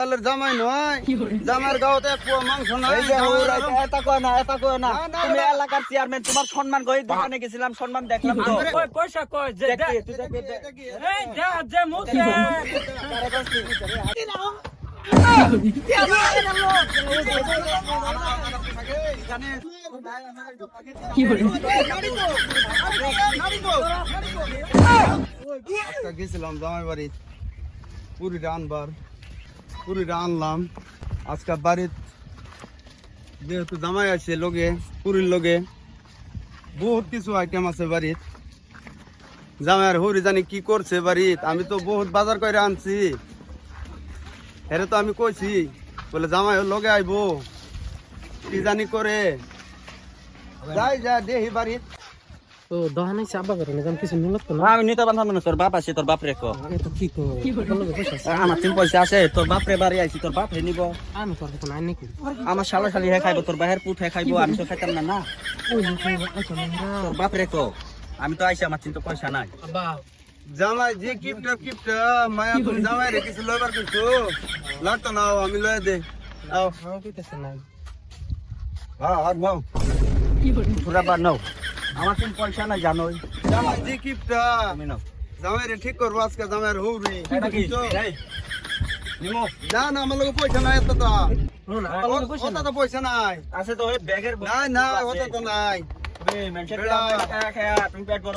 জামাই নয় জামার গাওতে মাংস নাই এটা কয় না তুমি এলাকার চেয়ারম্যান তোমার সম্মান কই দোকানে গেছিলাম সম্মান দেখলাম তো পয়সা কয় যে এই যে মুখে গেছিলাম জামাই বাড়ি পুরীটা আনলাম আজকে বাড়ির যেহেতু জামাই আছে লোকে পুরীর লোকে বহুত কিছু আইটেম আছে বাড়ির জামাইয়ের হরি জানি কি করছে বাড়িত আমি তো বহুত বাজার করে আনছি এরে তো আমি কইছি বলে জামাই লগে আইবো কি জানি করে যাই যা দেহি বাড়িত তো দোকানে চাপা করে নিজাম কিছু নিলত না আমি নিতে বান্ধব না তোর বাপ আছে তোর বাপ রে কো এটা কি আমার তিন পয়সা আছে তোর বাপ রে বাড়ি আইছি তোর বাপ রে নিব আমি তোর কথা নাই নাকি আমার শালা শালি হে খাইবো তোর বাহের পুত হে খাইবো আমি তো খাইতাম না তোর বাপ রে কো আমি তো আইছি আমার চিন্তা পয়সা নাই জামাই যে কিপটা মায়া তুমি জামাই রে কিছু লইবার কিছু লাগতো না আমি লয়ে দে আও কইতেছ না আর নাও তোরা বা নাও আমার তিন পয়সা নাই জানোই জামাই যে কিপটা আমি নাও জামাই রে ঠিক করবো আজকে জামাই রে হৌরি এটা কি এই নিমো না না আমার লোক পয়সা নাই এত তো পয়সা অত তো পয়সা নাই আছে তো ওই ব্যাগের নাই না অত তো নাই তুমি পেট বড়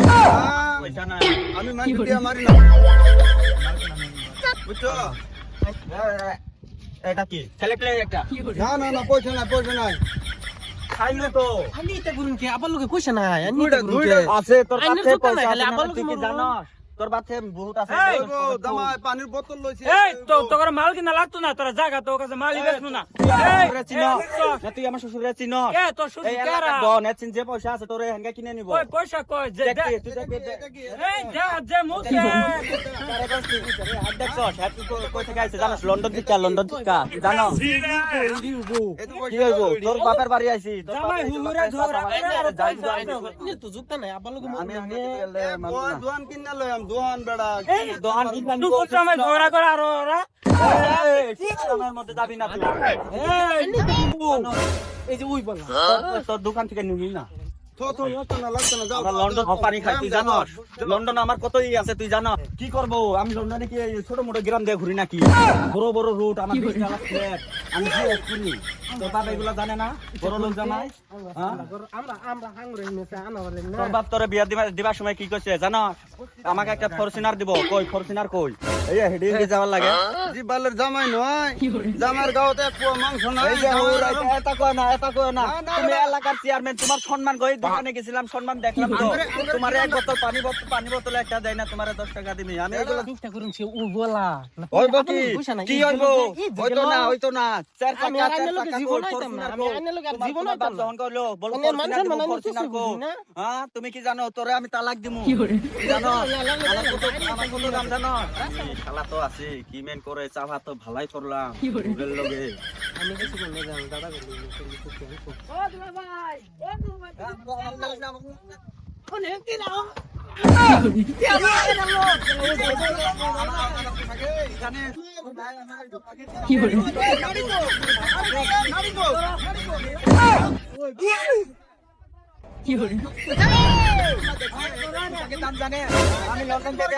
পয়সা নাই আমি মাটি দিয়া মারি না বুঝছো এটা কি ছেলেকলে একটা না না না পয়সা নাই খাইলো তো আমি এটা করুন কি আবার লোকে পয়সা নাই আমি দুইটা আছে তোর আইনের কাছে দোকান পয়সা খালি আছে আবার না, তুই কি লোকে জানোস তোর বাতে বহুত আছে জামাই পানির বোতল লইছে এই তো তোর মাল কিনা লাগতো না তোর জায়গা তোর কাছে মালই বেচবো না শ্বশুরে চিনো চিনো। তুই আমার শ্বশুরে চিনো এ তোর শ্বশুর এই কারা এলাকার বন এত যে পয়সা আছে তোর হেঙ্গা কিনে নিব ওই পয়সা কয় যে দেখ তুই দেখ এই যে মুখে কই থেকে আইছে জানোস লন্ডন থেকে জানো কি হইব তোর বাপের বাড়ি আইছি তোর জামাই হুলুরে ঝগড়া করে আর আমি তো যুক্ত নাই আবার লোকে আমি গেলে দোয়ান কিনা লইম দোয়ান বেড়া দোকান কিনলাম তুই জামাই ঝগড়া করে আর ওরা আমার মধ্যে যাবি না তুই এই যে উই বলা তোর দোকান থেকে নিবি না তো লাগতো না যাও আমরা লন্ডন পানি খাই তুই জানোস লন্ডন আমার কতই আছে তুই জানো কি করবো আমি লন্ডনে কি ছোট মোটো গ্রাম দিয়ে ঘুরি নাকি বড় বড় রুট আমার ফ্ল্যাট আমি কি তোর বাপ এগুলো জানে না বড় লোক জানাই আমরা হাঙ্গরে নিতে আনাবলে না তোর বাপ তোরে বিয়া দিবার সময় কি করছে জানো আমাকে একটা ফরচুনার দিব কই ফরচুনার কই এই হেডি যাওয়ার লাগে জি বালের জামাই নয় জামার গাওতে মাংস নাই এটা কয় না তুমি এলাকার চেয়ারম্যান তোমার সম্মান কই দোকানে গেছিলাম সম্মান দেখলাম তো তোমার এক বোতল পানি বোতল একটা দেয় না তোমার 10 টাকা দিবি আমি এগুলো চিন্তা করুন সে উ বলা হইব কি হইব হইতো না চার আমি টাকা আইনের লোকে জীবন আইতাম না আমি আইনের লোকে জীবন আইতাম না যখন কইলো বলো মানুষের মানে ফরচুনার কো হ্যাঁ তুমি কি জানো তোরে আমি তালাক দিমু জানো আমার কত দাম জানো শালা তো আছে কি মেন করে চাভা তো ভালাই করলাম ওদের লগে আমি কিছু বলতে জান দাদা দাম জানে আমি লন্ডন থেকে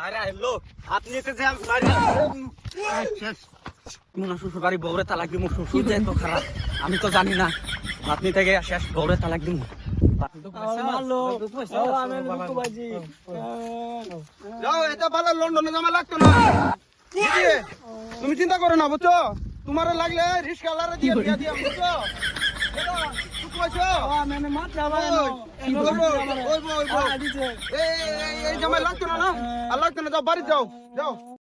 আরে হ্যালো আপনি তো যে মোনা শ্বশুর বাড়ি বউরে তালাক দিমু শ্বশুর যে এত খারাপ আমি তো জানি না আপনি থেকে শেষ বউরে তালাক দিমু যাও এটা ভালো লন্ডনে জামা লাগতো না তুমি চিন্তা করো না বুঝছো তোমার লাগলে রিস্কালারে দিয়ে দিয়া বুঝছো এই জামাই লাগতো না আর লাগতো না যাও বাড়ি যাও